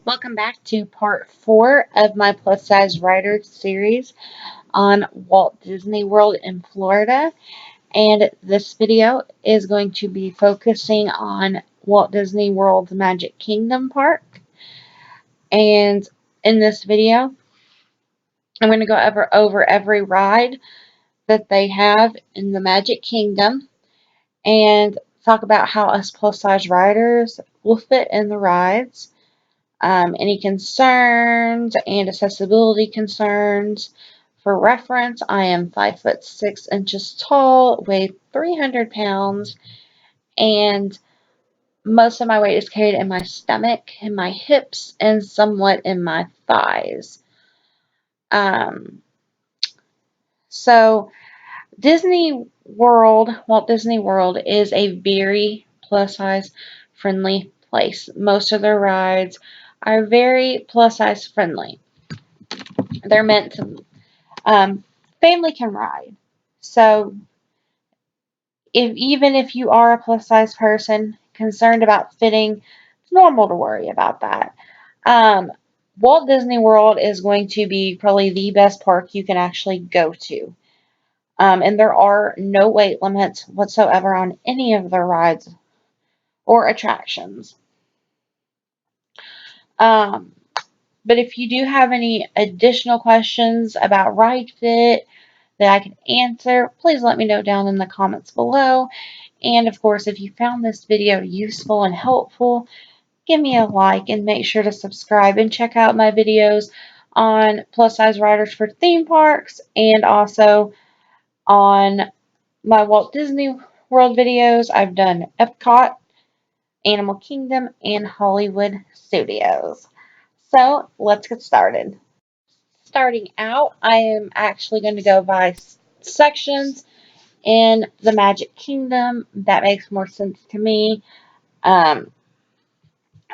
Welcome back to part 4 of my plus size rider series on Walt Disney World in Florida. And this video is going to be focusing on Walt Disney World's Magic Kingdom Park. And in this video, I'm going to go over every ride that they have in the Magic Kingdom and talk about how us plus size riders will fit in the rides. Any concerns and accessibility concerns. For reference, I am 5'6" tall, weigh 300 pounds, and most of my weight is carried in my stomach, in my hips, and somewhat in my thighs. Um, so Walt Disney World is a very plus size friendly place. Most of their rides are very plus size friendly. They're meant to, family can ride. So even if you are a plus size person concerned about fitting, it's normal to worry about that. Um, Walt Disney World is going to be probably the best park you can actually go to. And there are no weight limits whatsoever on any of their rides or attractions. Um, but if you do have any additional questions about ride fit that I can answer, please let me know down in the comments below. And of course, if you found this video useful and helpful, give me a like and make sure to subscribe and check out my videos on plus size riders for theme parks and also on my Walt Disney World videos. I've done Epcot, Animal Kingdom, and Hollywood Studios. So let's get started. Starting out, I am actually going to go by sections in the Magic Kingdom. That makes more sense to me. Um,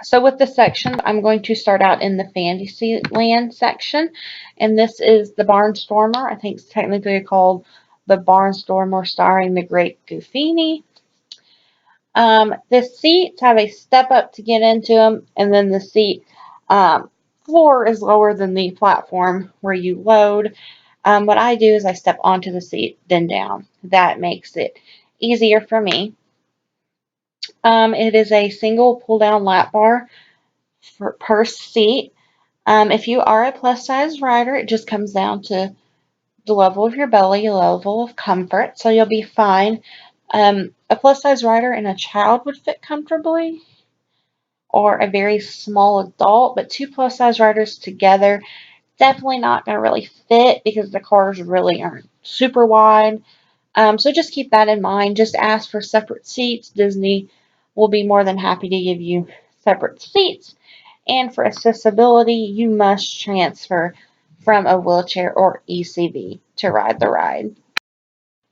so with the sections, I'm going to start out in the Fantasyland section, and this is the Barnstormer. I think it's technically called the Barnstormer, starring the Great Goofini. The seats have a step up to get into them, and then the seat floor is lower than the platform where you load. What I do is I step onto the seat, then down. That makes it easier for me. It is a single pull-down lap bar per seat. If you are a plus-size rider, it just comes down to the level of your belly, level of comfort, so you'll be fine. A plus-size rider and a child would fit comfortably, or a very small adult, but two plus-size riders together definitely not going to really fit because the cars really aren't super wide. So just keep that in mind. Just ask for separate seats. Disney will be more than happy to give you separate seats. And for accessibility, you must transfer from a wheelchair or ECV to ride the ride.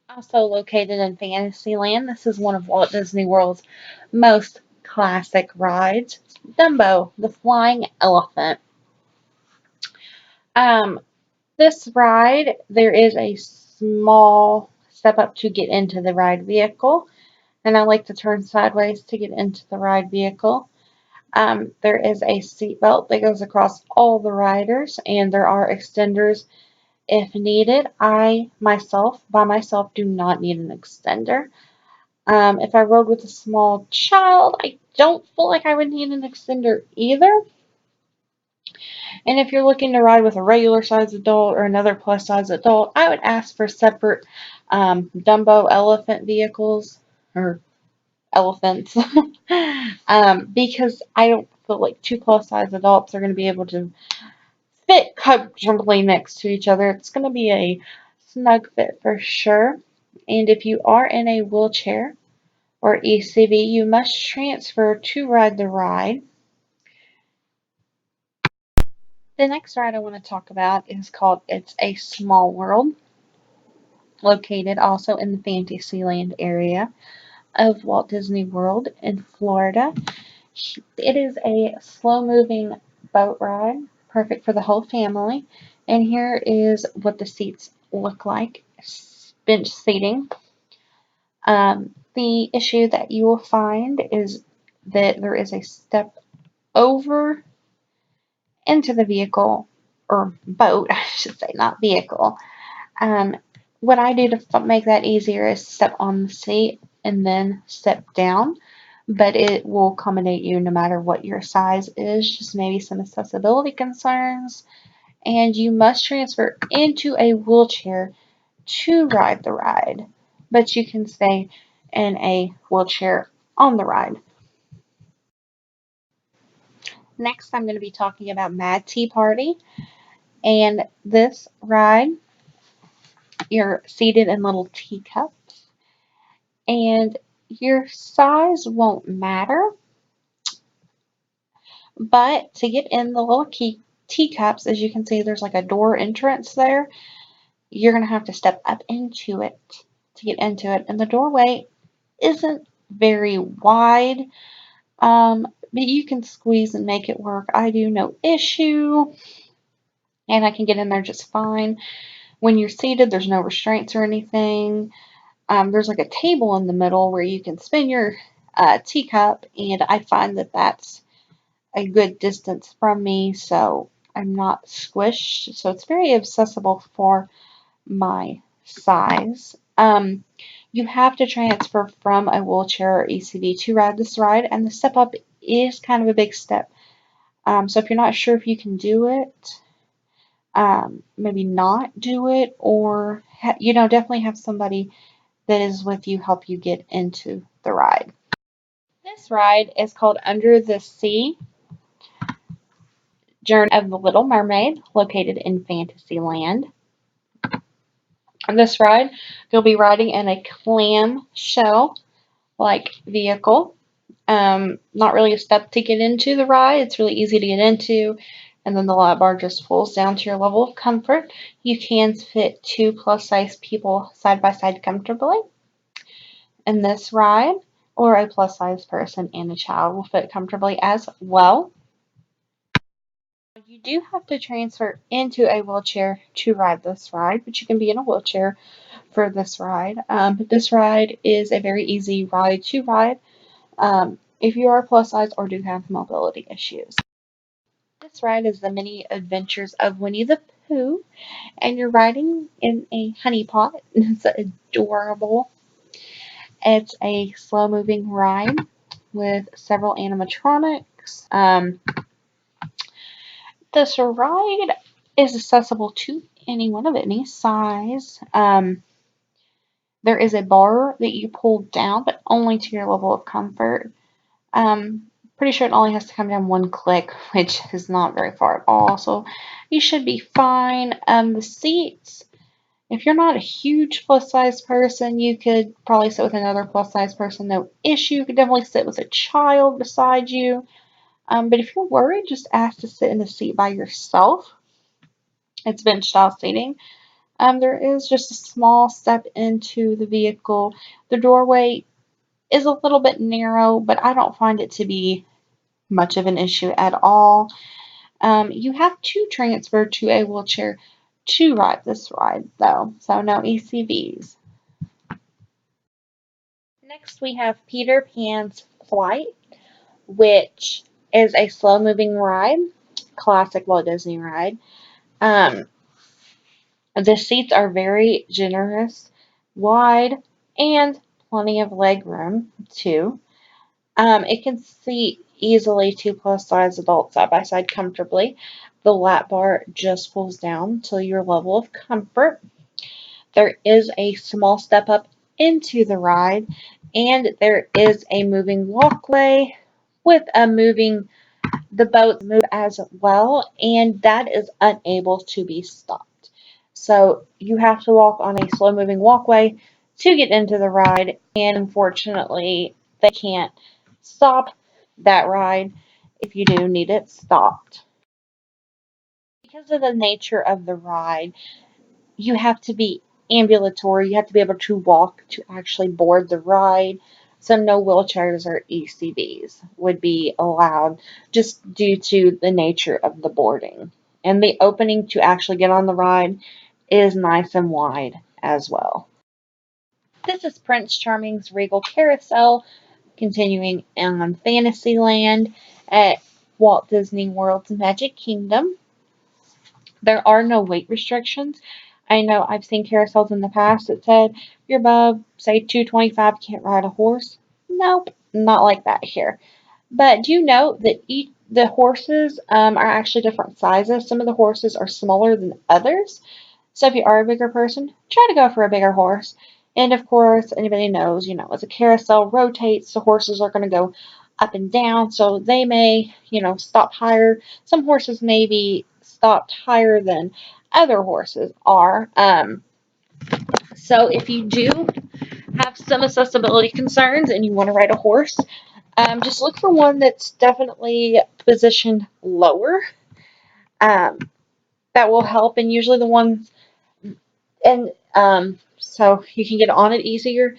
Also located in Fantasyland, this is one of Walt Disney World's most classic rides, Dumbo, the flying elephant. Um, this ride, there is a small step up to get into the ride vehicle, and I like to turn sideways to get into the ride vehicle. There is a seat belt that goes across all the riders, and there are extenders if needed. I myself, by myself, do not need an extender. If I rode with a small child, I don't feel like I would need an extender either. And if you're looking to ride with a regular size adult or another plus size adult, I would ask for separate Dumbo elephant vehicles or elephants because I don't feel like two plus size adults are going to be able to fit comfortably next to each other. It's going to be a snug fit for sure. And if you are in a wheelchair or ECV, you must transfer to ride the ride. The next ride I want to talk about is called It's a Small World, located also in the Fantasyland area of Walt Disney World in Florida. It is a slow-moving boat ride, perfect for the whole family. And here is what the seats look like, bench seating. The issue that you will find is that there is a step over into the vehicle, or boat, I should say, not vehicle, um, what I do to make that easier is step on the seat and then step down, but it will accommodate you no matter what your size is, just maybe some accessibility concerns. And you must transfer into a wheelchair to ride the ride, but you can stay in a wheelchair on the ride. Next, I'm going to be talking about Mad Tea Party. And this ride, you're seated in little teacups, and your size won't matter. But to get in the little teacups, as you can see, there's like a door entrance there. You're going to have to step up into it to get into it. And the doorway isn't very wide, but you can squeeze and make it work. I do, no issue, and I can get in there just fine. When you're seated, there's no restraints or anything. There's like a table in the middle where you can spin your teacup, and I find that that's a good distance from me, so I'm not squished. So it's very accessible for my size. You have to transfer from a wheelchair or ACV to ride this ride, and the step up is kind of a big step. So if you're not sure if you can do it, maybe not do it, or definitely have somebody that is with you help you get into the ride. This ride is called Under the Sea Journey of the Little Mermaid, located in Fantasyland. On this ride, you'll be riding in a clamshell like vehicle. Not really a step to get into the ride. It's really easy to get into, and then the lap bar just pulls down to your level of comfort. You can fit 2 plus-size people side by side comfortably in this ride, or a plus-size person and a child will fit comfortably as well. You do have to transfer into a wheelchair to ride this ride, but you can be in a wheelchair for this ride. But this ride is a very easy ride to ride if you are plus size or do have mobility issues. This ride is the mini adventures of Winnie the Pooh, and you're riding in a honey pot. It's adorable. It's a slow moving ride with several animatronics. This ride is accessible to anyone of any size. There is a bar that you pull down, but only to your level of comfort. Pretty sure it only has to come down one click, which is not very far at all, so you should be fine. The seats, if you're not a huge plus size person, you could probably sit with another plus size person, no issue. You could definitely sit with a child beside you. But if you're worried, just ask to sit in the seat by yourself. It's bench style seating. There is just a small step into the vehicle. The doorway is a little bit narrow, but I don't find it to be much of an issue at all. You have to transfer to a wheelchair to ride this ride, though, so no ECVs. Next, we have Peter Pan's Flight, which is a slow-moving ride, classic Walt Disney ride. The seats are very generous, wide, and plenty of leg room, too. It can seat easily 2 plus size adults side by side comfortably. The lap bar just pulls down to your level of comfort. There is a small step up into the ride, and there is a moving walkway with the boats move as well, and that is unable to be stopped. So you have to walk on a slow moving walkway to get into the ride, and unfortunately, they can't stop that ride if you do need it stopped. Because of the nature of the ride, you have to be ambulatory. You have to be able to walk to actually board the ride. So no wheelchairs or ECVs would be allowed just due to the nature of the boarding. And the opening to actually get on the ride is nice and wide as well. This is Prince Charming's Regal Carousel, continuing on Fantasyland. Walt Disney World's Magic Kingdom. There are no weight restrictions. I know I've seen carousels in the past that said if you're above, say, 225, you can't ride a horse. Nope, not like that here. But do you know that the horses are actually different sizes? Some of the horses are smaller than others. So if you are a bigger person, try to go for a bigger horse. And of course, anybody knows, as a carousel rotates, the horses are going to go up and down. So they may, stop higher. Some horses may be stopped higher than other horses are. So if you do have some accessibility concerns and you want to ride a horse, just look for one that's definitely positioned lower. Um, that will help. And usually the ones, and so you can get on it easier.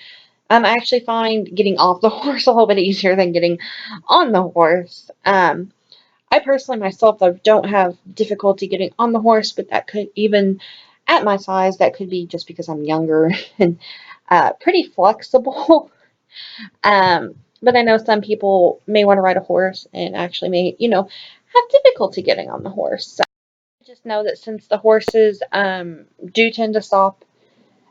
I actually find getting off the horse a little bit easier than getting on the horse. I personally myself, though, don't have difficulty getting on the horse, but that could even at my size, that could be just because I'm younger and pretty flexible. But I know some people may want to ride a horse and actually may, have difficulty getting on the horse. So I just know that since the horses do tend to stop,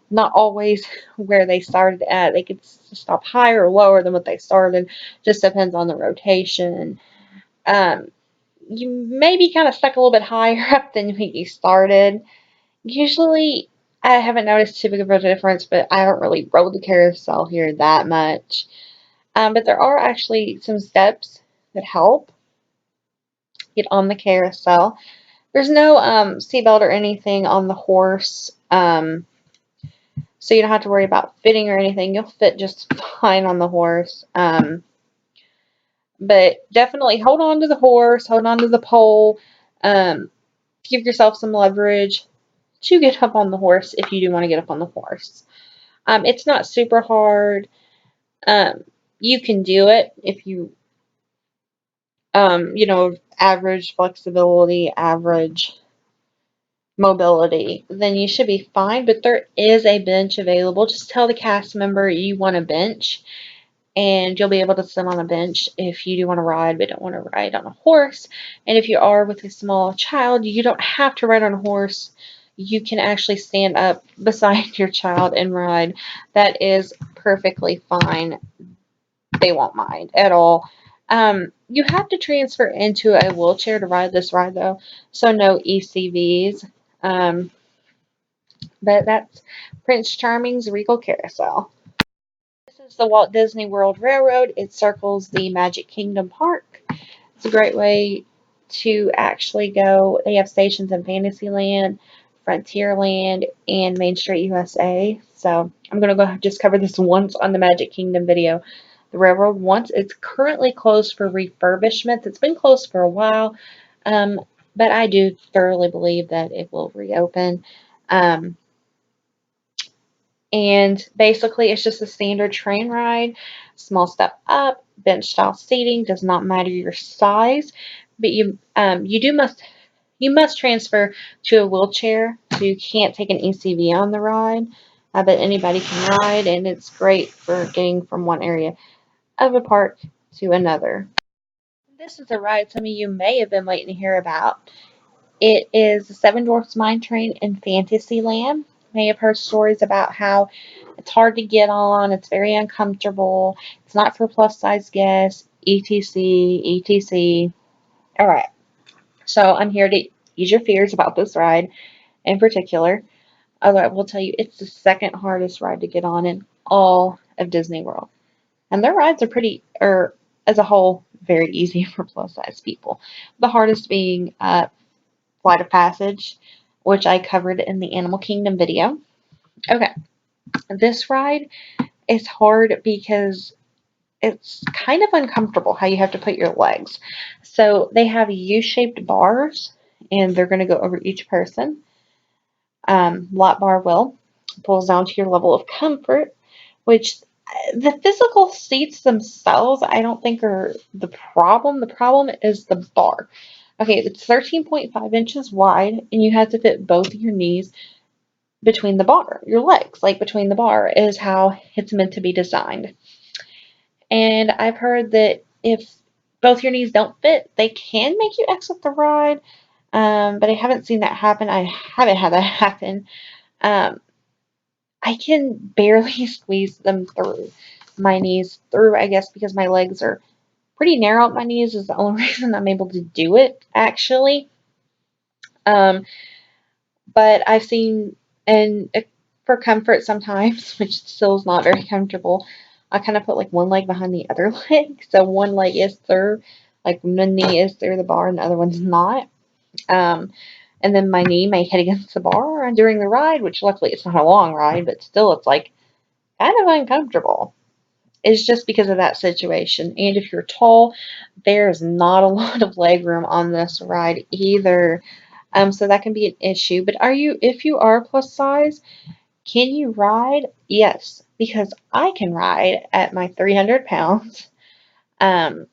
not always where they started at, they could stop higher or lower than what they started. Just depends on the rotation. Um, you may be kind of stuck a little bit higher up than when you started. Usually, I haven't noticed too big of a difference, but I haven't really rode the carousel here that much. But there are actually some steps that help get on the carousel. There's no seatbelt or anything on the horse, so you don't have to worry about fitting or anything. You'll fit just fine on the horse. But definitely hold on to the horse, hold on to the pole, um, give yourself some leverage to get up on the horse if you do want to get up on the horse. It's not super hard. Um, you can do it if you average flexibility, average mobility, then you should be fine. But there is a bench available. Just tell the cast member you want a bench, and you'll be able to sit on a bench if you do want to ride but don't want to ride on a horse. And if you are with a small child, you don't have to ride on a horse. You can actually stand up beside your child and ride. That is perfectly fine. They won't mind at all. You have to transfer into a wheelchair to ride this ride, though, so no ECVs. Um, but that's Prince Charming's Regal Carousel. This is the Walt Disney World Railroad. It circles the Magic Kingdom Park. It's a great way to actually go. They have stations in Fantasyland, Frontierland, and Main Street USA. So I'm going to go just cover this once on the Magic Kingdom video. The railroad once. It's currently closed for refurbishment. It's been closed for a while, but I do thoroughly believe that it will reopen. Um, and basically, it's just a standard train ride, small step up, bench style seating. Does not matter your size, but you must transfer to a wheelchair, so you can't take an ECV on the ride. But anybody can ride, and it's great for getting from one area of a park to another. This is a ride some of you may have been waiting to hear about. It is the Seven Dwarfs Mine Train in Fantasyland. You may have heard stories about how it's hard to get on, it's very uncomfortable, it's not for plus size guests, etc. etc. Alright, so I'm here to ease your fears about this ride in particular. Although I will tell you, it's the second hardest ride to get on in all of Disney World. And their rides are as a whole, very easy for plus size people. The hardest being Flight of Passage, which I covered in the Animal Kingdom video. Okay, this ride is hard because it's kind of uncomfortable how you have to put your legs. So they have U-shaped bars, and they're going to go over each person. Lot bar will pulls down to your level of comfort, which the physical seats themselves I don't think are the problem. The problem is the bar. Okay, it's 13.5 inches wide, and you have to fit both of your knees between the bar. Your legs, like between the bar, is how it's meant to be designed. And I've heard that if both your knees don't fit, they can make you exit the ride. But I haven't seen that happen. I haven't had that happen. Um, I can barely squeeze them through my knees through, I guess, because my legs are pretty narrow at my knees is the only reason I'm able to do it, actually. Um, but I've seen, and for comfort sometimes, which still is not very comfortable, I kind of put like one leg behind the other leg. So one leg is through, like the knee is through the bar and the other one's not. Um, and then my knee may hit against the bar during the ride, which luckily it's not a long ride, but still it's like kind of uncomfortable. It's just because of that situation. And if you're tall, there's not a lot of leg room on this ride either. So that can be an issue. But if you are plus size, can you ride? Yes, because I can ride at my 300 pounds. Um,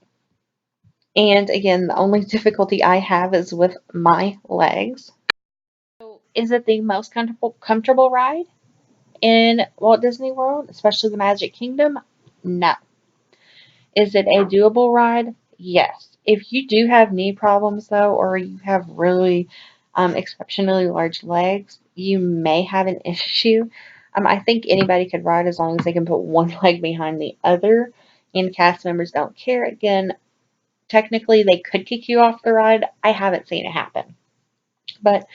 and again, the only difficulty I have is with my legs. So is it the most comfortable ride in Walt Disney World, especially the Magic Kingdom? No. Is it a doable ride? Yes. If you do have knee problems though, or you have really exceptionally large legs, you may have an issue. I think anybody could ride as long as they can put one leg behind the other, and cast members don't care. Again, technically they could kick you off the ride. I haven't seen it happen, but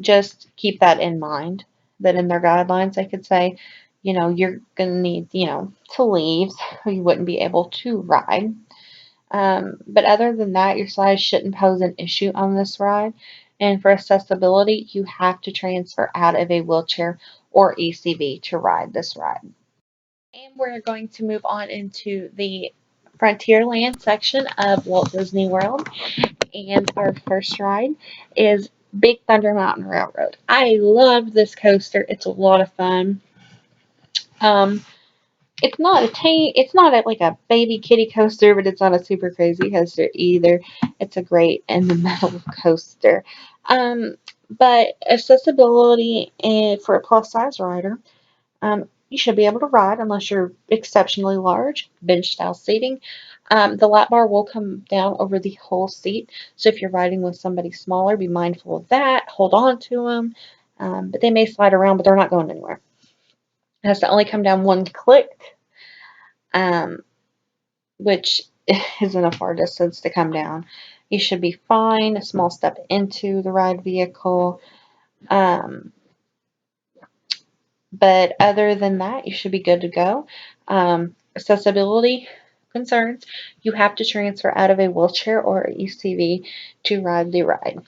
just keep that in mind. That in their guidelines, they could say, you're gonna need, to leave, or you wouldn't be able to ride. But other than that, your size shouldn't pose an issue on this ride. And for accessibility, you have to transfer out of a wheelchair or ECV to ride this ride. And we're going to move on into the Frontierland section of Walt Disney World. And our first ride is Big Thunder Mountain Railroad. I love this coaster. It's a lot of fun. Um, it's not like a baby kiddie coaster, but it's not a super crazy coaster either. It's a great in the middle coaster. But accessibility for a plus size rider, you should be able to ride unless you're exceptionally large, bench style seating. The lap bar will come down over the whole seat. So if you're riding with somebody smaller, be mindful of that. Hold on to them. But they may slide around, but they're not going anywhere. It has to only come down one click, um, which isn't a far distance to come down. You should be fine. A small step into the ride vehicle. Um, but other than that, you should be good to go. Accessibility concerns, you have to transfer out of a wheelchair or ECV to ride the ride.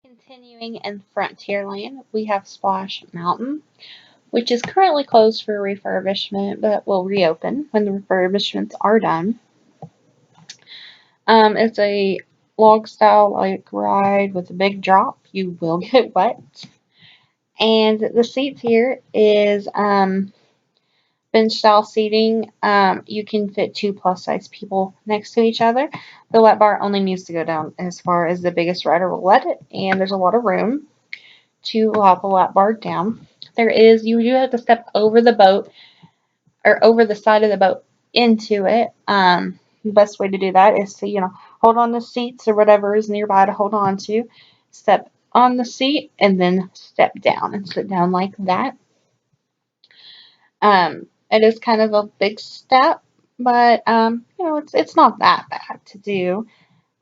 Continuing in Frontierland, we have Splash Mountain, which is currently closed for refurbishment, but will reopen when the refurbishments are done. It's a log style like ride with a big drop. You will get wet. And the seats here is bench style seating. You can fit two plus size people next to each other. The lap bar only needs to go down as far as the biggest rider will let it, and there's a lot of room to lob the lap bar down. You do have to step over the boat or over the side of the boat into it. The best way to do that is to, hold on the seats or whatever is nearby to hold on to. Step on the seat and then step down and sit down like that. It is kind of a big step, but it's not that bad to do.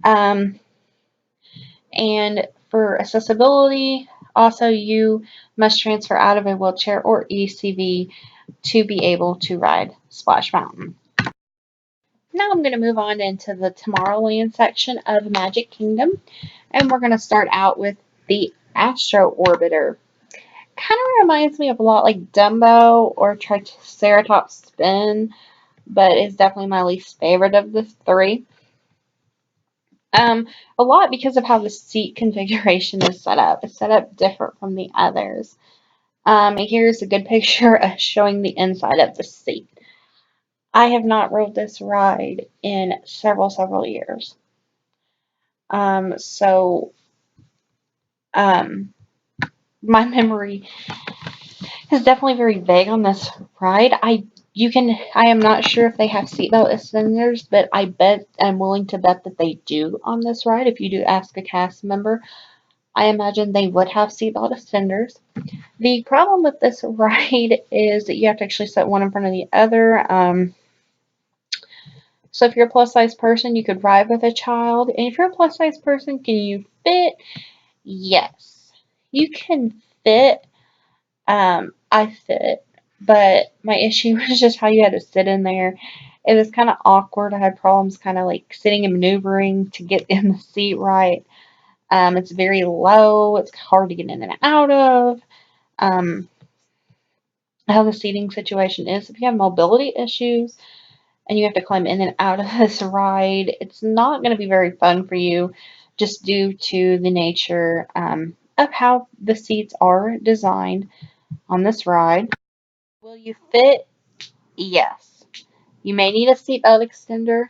Um, and for accessibility, also you must transfer out of a wheelchair or ECV to be able to ride Splash Mountain. Now I'm going to move on into the Tomorrowland section of Magic Kingdom, and we're going to start out with the Astro Orbiter. Kind of reminds me of a lot like Dumbo or Triceratops Spin, but is definitely my least favorite of the three. A lot because of how the seat configuration is set up. It's set up different from the others. And here's a good picture showing the inside of the seat. I have not rode this ride in several years. So my memory is definitely very vague on this ride. I You can, I am not sure if they have seatbelt extenders, but I'm willing to bet that they do on this ride. If you do ask a cast member, I imagine they would have seatbelt extenders. The problem with this ride is that you have to actually set one in front of the other. So if you're a plus size person, you could ride with a child. And if you're a plus size person, can you fit? Yes. You can fit. I fit. But my issue was just how you had to sit in there. It was kind of awkward. I had problems kind of like sitting and maneuvering to get in the seat right. It's very low. It's hard to get in and out of. Um, how the seating situation is. If you have mobility issues and you have to climb in and out of this ride, it's not going to be very fun for you just due to the nature of how the seats are designed on this ride. Will you fit? Yes. You may need a seatbelt extender.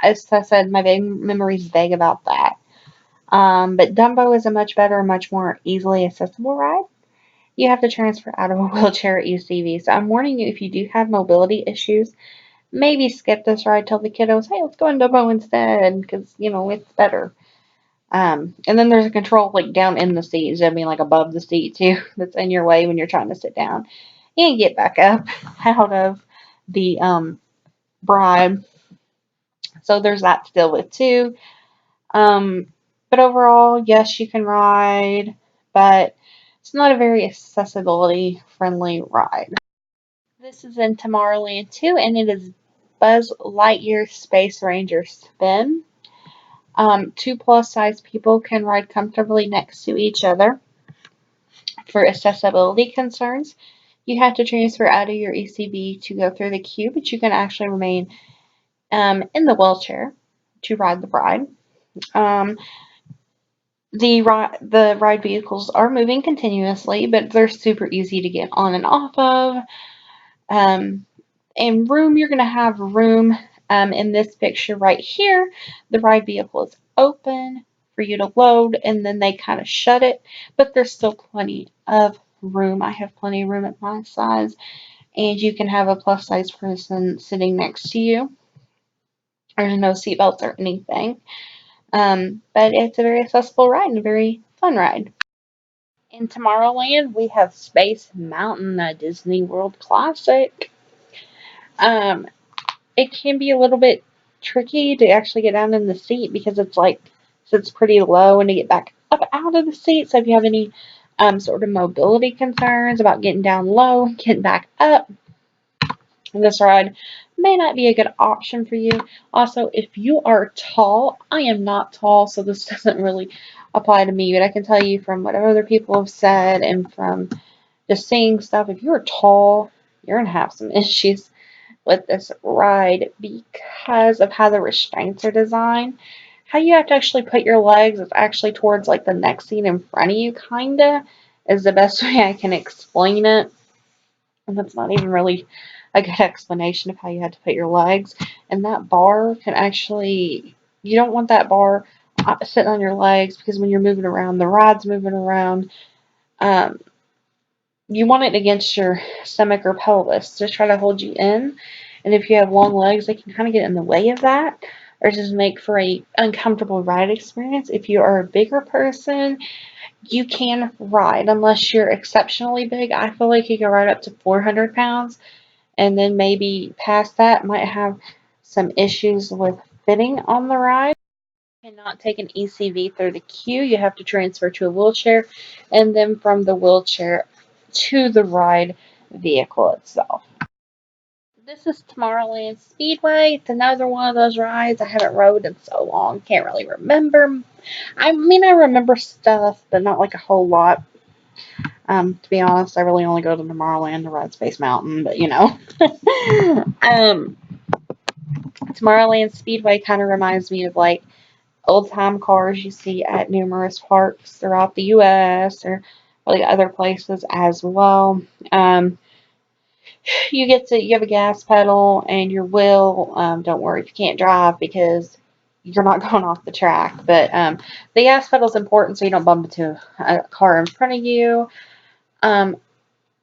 As I said, my memory is vague about that. But Dumbo is a much better, much more easily accessible ride. You have to transfer out of a wheelchair at UCV. So I'm warning you, if you do have mobility issues, maybe skip this ride. Tell the kiddos, hey, let's go in Dumbo instead, because, it's better. And then there's a control like down in the seats, I mean like above the seat too, that's in your way when you're trying to sit down and get back up out of the ride. So there's that to deal with too. Um, but overall, yes, you can ride, but it's not a very accessibility friendly ride. This is in Tomorrowland too, and it is Buzz Lightyear Space Ranger Spin. Two plus size people can ride comfortably next to each other. For accessibility concerns, you have to transfer out of your ECB to go through the queue, but you can actually remain in the wheelchair to ride the ride. Um, the ride vehicles are moving continuously, but they're super easy to get on and off of. Um, and room, you're going to have room in this picture right here. The ride vehicle is open for you to load, and then they kind of shut it, but there's still plenty of room. I have plenty of room at my size, and you can have a plus size person sitting next to you. There's no seatbelts or anything. But it's a very accessible ride and a very fun ride. In Tomorrowland, we have Space Mountain, a Disney World classic. Um, it can be a little bit tricky to actually get down in the seat because it's like sits pretty low and to get back up out of the seat. So if you have any sort of mobility concerns about getting down low and getting back up, this ride may not be a good option for you. Also, if you are tall, I am not tall, so this doesn't really apply to me, but I can tell you from what other people have said and from just seeing stuff, if you're tall, you're going to have some issues with this ride because of how the restraints are designed. How you have to actually put your legs is actually towards like the next seat in front of you, kinda, is the best way I can explain it. And that's not even really a good explanation of how you had to put your legs. And that bar can actually, you don't want that bar sitting on your legs because when you're moving around, the ride's moving around. Um, you want it against your stomach or pelvis to try to hold you in. And if you have long legs, they can kind of get in the way of that or just make for a uncomfortable ride experience. If you are a bigger person, you can ride unless you're exceptionally big. I feel like you can ride up to 400 pounds, and then maybe past that might have some issues with fitting on the ride. You cannot take an ECV through the queue. You have to transfer to a wheelchair, and then from the wheelchair to the ride vehicle itself. This is Tomorrowland Speedway. It's another one of those rides I haven't rode in so long. Can't really remember. I mean, I remember stuff, but not like a whole lot. To be honest, I really only go to Tomorrowland to ride Space Mountain, but Tomorrowland Speedway kind of reminds me of like old time cars you see at numerous parks throughout the U.S. or like other places as well. You have a gas pedal and your wheel. Don't worry if you can't drive because you're not going off the track. But the gas pedal is important so you don't bump into a car in front of you. Um,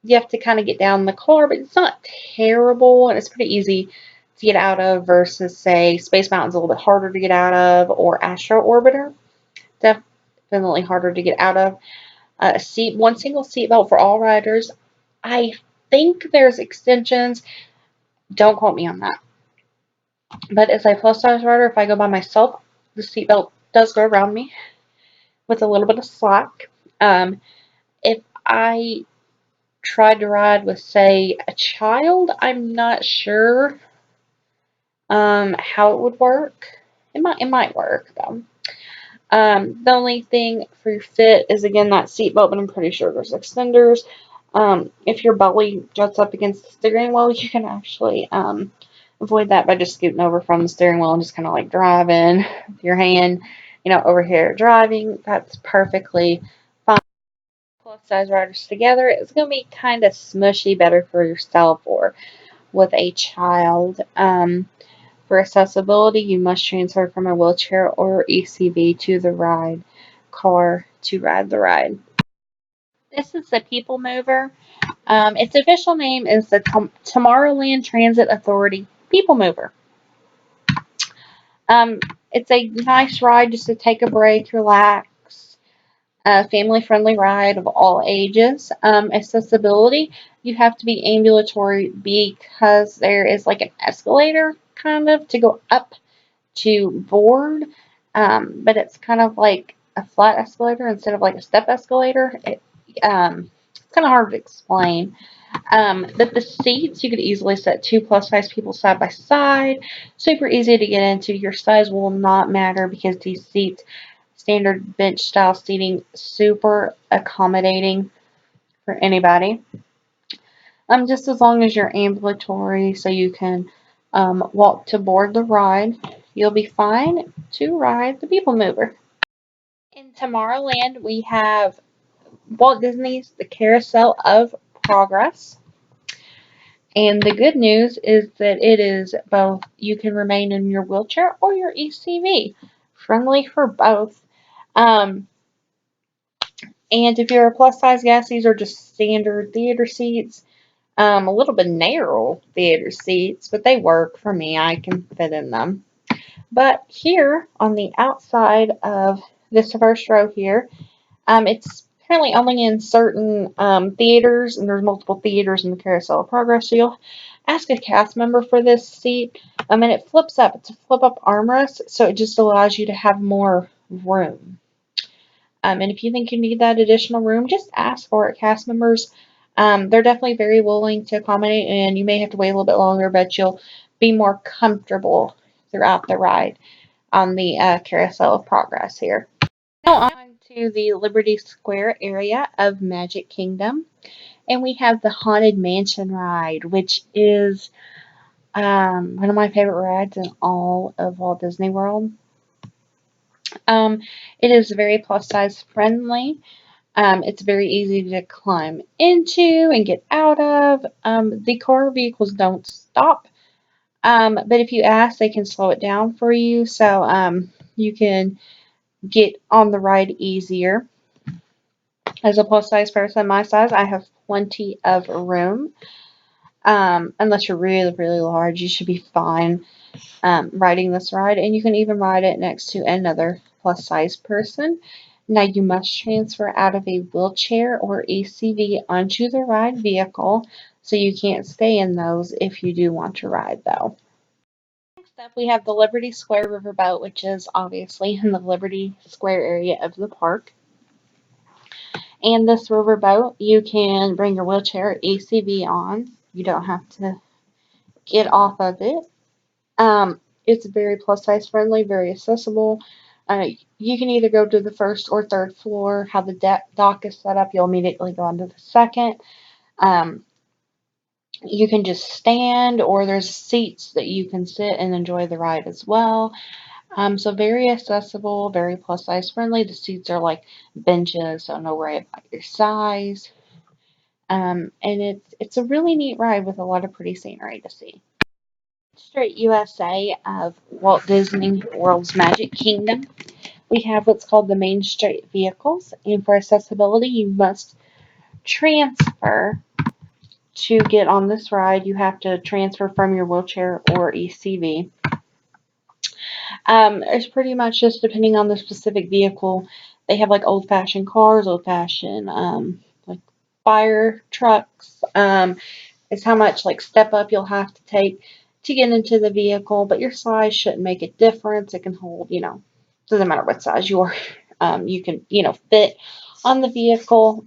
You have to kind of get down in the car, but it's not terrible, and it's pretty easy to get out of versus, say, Space Mountain's a little bit harder to get out of, or Astro Orbiter, definitely harder to get out of. One single seatbelt for all riders. I think there's extensions. Don't quote me on that. But as a plus size rider, if I go by myself, the seatbelt does go around me with a little bit of slack. If I tried to ride with, say, a child, I'm not sure how it would work. It might work though. The only thing for your fit is again that seatbelt, but I'm pretty sure there's extenders. If your belly juts up against the steering wheel, you can actually avoid that by just scooting over from the steering wheel and just kind of like driving with your hand, over here driving. That's perfectly fine. Plus size riders together, it's going to be kind of smushy, better for yourself or with a child. For accessibility, you must transfer from a wheelchair or ECV to the ride car to ride the ride. This is the People Mover. Its official name is the Tomorrowland Transit Authority People Mover. It's a nice ride just to take a break, relax, family-friendly ride of all ages. Accessibility, you have to be ambulatory because there is like an escalator kind of to go up to board, but it's kind of like a flat escalator instead of like a step escalator. It's kind of hard to explain. But the seats, you could easily set 2 plus size people side by side. Super easy to get into. Your size will not matter because these seats, standard bench style seating, super accommodating for anybody. Just as long as you're ambulatory, so you can walk to board the ride, you'll be fine to ride the People Mover. In Tomorrowland, we have Walt Disney's The Carousel of Progress. And the good news is that it is both, you can remain in your wheelchair or your ECV. Friendly for both. And if you're a plus size guest, these are just standard theater seats. A little bit narrow theater seats, but they work for me. I can fit in them. But here on the outside of this first row here, it's apparently only in certain theaters, and there's multiple theaters in the Carousel of Progress. So you'll ask a cast member for this seat, and it flips up. It's a flip-up armrest, so it just allows you to have more room. And if you think you need that additional room, just ask for it. Cast members, they're definitely very willing to accommodate, and you may have to wait a little bit longer, but you'll be more comfortable throughout the ride on the Carousel of Progress here. Now on to the Liberty Square area of Magic Kingdom, and we have the Haunted Mansion ride, which is one of my favorite rides in all of Walt Disney World. It is very plus size friendly. It's very easy to climb into and get out of. The car vehicles don't stop, but if you ask, they can slow it down for you, so you can get on the ride easier. As a plus size person my size, I have plenty of room. Unless you're really, really large, you should be fine riding this ride, and you can even ride it next to another plus size person. Now you must transfer out of a wheelchair or ACV onto the ride vehicle, so you can't stay in those if you do want to ride though. Next up we have the Liberty Square Riverboat, which is obviously in the Liberty Square area of the park. And this riverboat, you can bring your wheelchair or ACV on. You don't have to get off of it. It's very plus size friendly, very accessible. You can either go to the first or third floor. How the dock is set up, you'll immediately go onto the second. You can just stand, or there's seats that you can sit and enjoy the ride as well. So very accessible, very plus size friendly. The seats are like benches, so no worry about your size. And it's a really neat ride with a lot of pretty scenery to see. Straight USA of Walt Disney World's Magic Kingdom, we have what's called the Main Street vehicles, and for accessibility, you must transfer to get on this ride, you have to transfer from your wheelchair or ECV. It's pretty much just depending on the specific vehicle. They have like old-fashioned cars, old-fashioned like fire trucks. It's how much like step up you'll have to take to get into the vehicle, but your size shouldn't make a difference. It can hold, doesn't matter what size you are. You can, fit on the vehicle.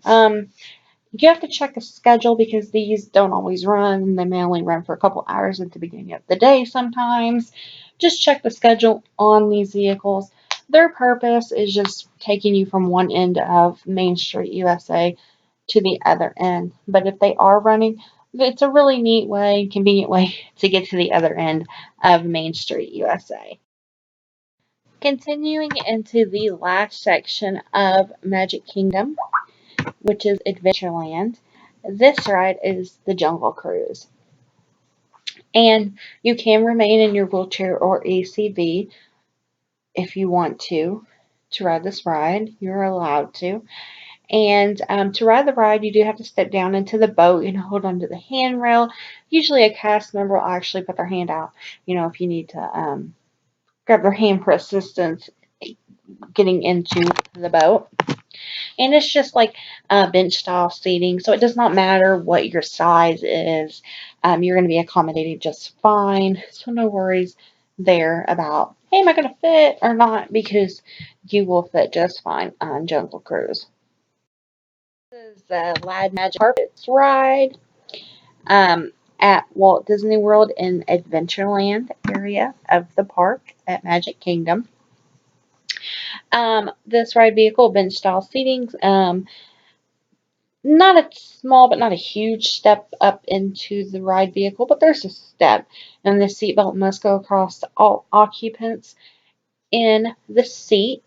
You have to check a schedule because these don't always run. They may only run for a couple hours at the beginning of the day sometimes. Just check the schedule on these vehicles. Their purpose is just taking you from one end of Main Street, USA to the other end. But if they are running, it's a really neat way, convenient way to get to the other end of Main Street, USA. Continuing into the last section of Magic Kingdom, which is Adventureland. This ride is the Jungle Cruise. And you can remain in your wheelchair or ACV if you want to ride this ride. You're allowed to. And to ride the ride, you do have to step down into the boat and hold onto the handrail. Usually a cast member will actually put their hand out, if you need to grab their hand for assistance getting into the boat. And it's just like bench style seating, so it does not matter what your size is. You're going to be accommodated just fine. So no worries there about, hey, am I going to fit or not? Because you will fit just fine on Jungle Cruise. This is the Aladdin Magic Carpets ride at Walt Disney World in Adventureland area of the park at Magic Kingdom. This ride vehicle, bench style seating, not a small but not a huge step up into the ride vehicle, but there's a step, and the seatbelt must go across all occupants in the seat.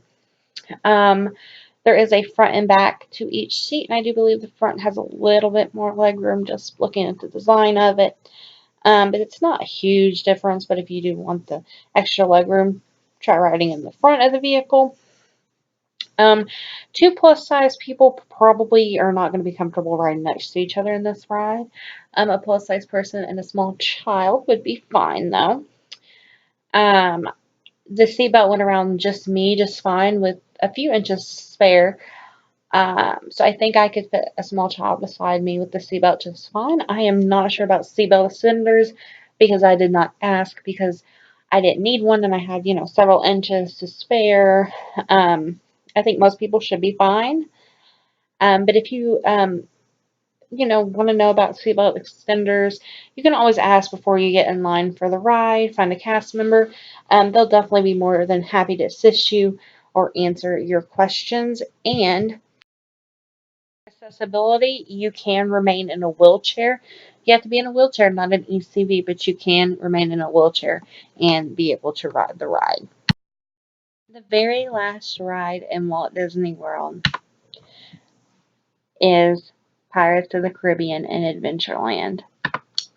There is a front and back to each seat, and I do believe the front has a little bit more leg room just looking at the design of it. But it's not a huge difference, but if you do want the extra leg room, try riding in the front of the vehicle. Two plus size people probably are not going to be comfortable riding next to each other in this ride. A plus size person and a small child would be fine though. The seatbelt went around just me just fine with a few inches spare. So I think I could fit a small child beside me with the seatbelt just fine. I am not sure about seatbelt extenders because I did not ask because I didn't need one and I had, several inches to spare. I think most people should be fine. But if you, want to know about seatbelt extenders, you can always ask before you get in line for the ride. Find a cast member. They'll definitely be more than happy to assist you or answer your questions. And accessibility, you can remain in a wheelchair. You have to be in a wheelchair, not an ECV, but you can remain in a wheelchair and be able to ride the ride. The very last ride in Walt Disney World is Pirates of the Caribbean in Adventureland. It's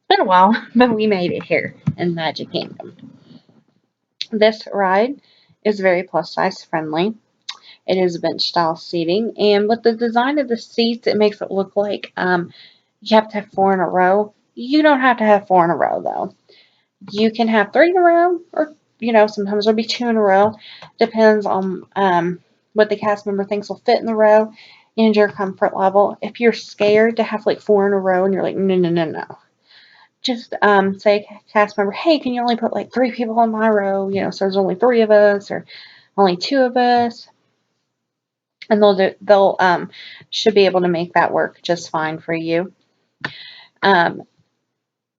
been a while, but we made it here in Magic Kingdom. This ride is very plus size friendly. It is bench style seating, and with the design of the seats, it makes it look like you have to have 4 in a row. You don't have to have 4 in a row though. You can have 3 in a row, or sometimes there'll be 2 in a row. Depends on what the cast member thinks will fit in the row and your comfort level. If you're scared to have like 4 in a row and you're like, no, no, no, no. Just say cast member, hey, can you only put like 3 people in my row? So there's only 3 of us or only 2 of us. And they'll should be able to make that work just fine for you.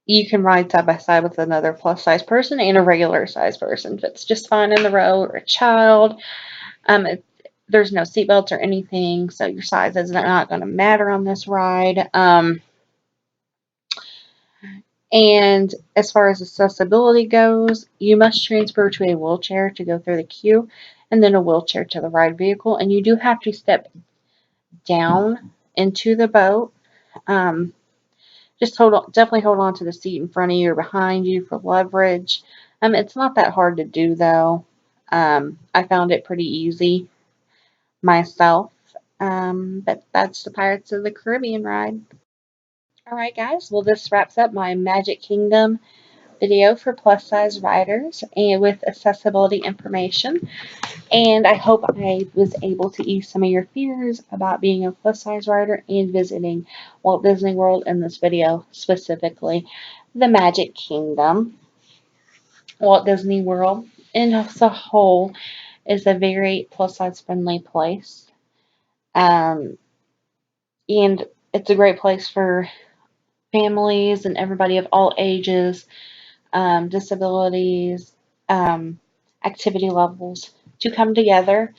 You can ride side by side with another plus size person and a regular size person. Fits just fine in the row or a child. There's no seatbelts or anything, so your size is not going to matter on this ride. And as far as accessibility goes, you must transfer to a wheelchair to go through the queue, and then a wheelchair to the ride vehicle. And you do have to step down into the boat. Just definitely hold on to the seat in front of you or behind you for leverage. It's not that hard to do though. I found it pretty easy myself. But that's the Pirates of the Caribbean ride. Alright guys, well this wraps up my Magic Kingdom video for plus size riders and with accessibility information. And I hope I was able to ease some of your fears about being a plus size rider and visiting Walt Disney World in this video, specifically the Magic Kingdom. Walt Disney World as a whole is a very plus size friendly place. Um, and it's a great place for families and everybody of all ages, disabilities, um, activity levels to come together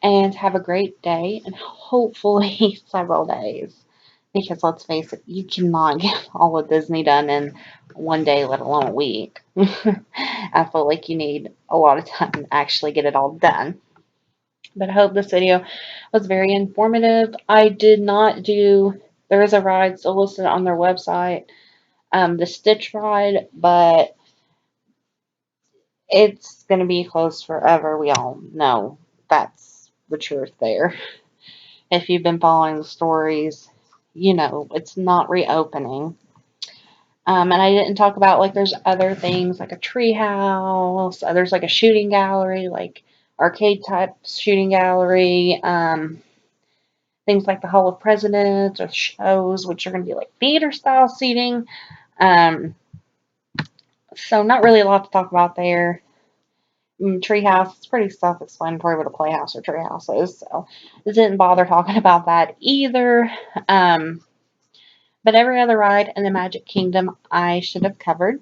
and have a great day and hopefully several days. Because let's face it, you cannot get all of Disney done in one day, let alone a week. I feel like you need a lot of time to actually get it all done. But I hope this video was very informative. I did not do, there is a ride still listed on their website, the Stitch ride, but it's going to be closed forever. We all know that's the truth there. If you've been following the stories, you know it's not reopening. And I didn't talk about like there's other things like a tree house, there's like a shooting gallery, like arcade type shooting gallery, things like the Hall of Presidents or shows, which are going to be like theater style seating. Um, so not really a lot to talk about there. Treehouse, it's pretty self-explanatory what a playhouse or treehouse is, so I didn't bother talking about that either. Um, but every other ride in the Magic Kingdom I should have covered.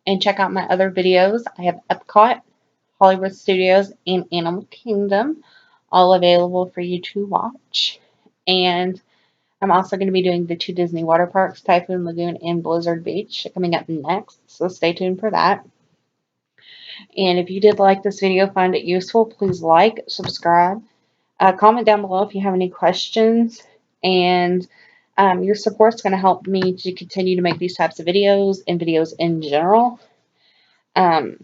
And check out my other videos. I have Epcot, Hollywood Studios, and Animal Kingdom, all available for you to watch. And I'm also going to be doing the 2 Disney water parks, Typhoon Lagoon and Blizzard Beach, coming up next, so stay tuned for that. And if you did like this video, find it useful, please like, subscribe, comment down below if you have any questions. And your support is going to help me to continue to make these types of videos and videos in general. And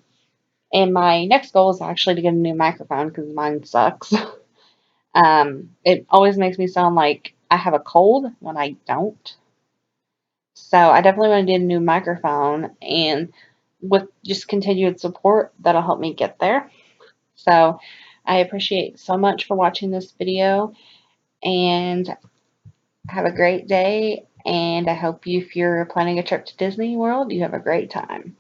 my next goal is actually to get a new microphone because mine sucks. It always makes me sound like I have a cold when I don't. So I definitely want to get a new microphone, and with just continued support, that'll help me get there. So I appreciate so much for watching this video, and have a great day. And I hope you, if you're planning a trip to Disney World, you have a great time.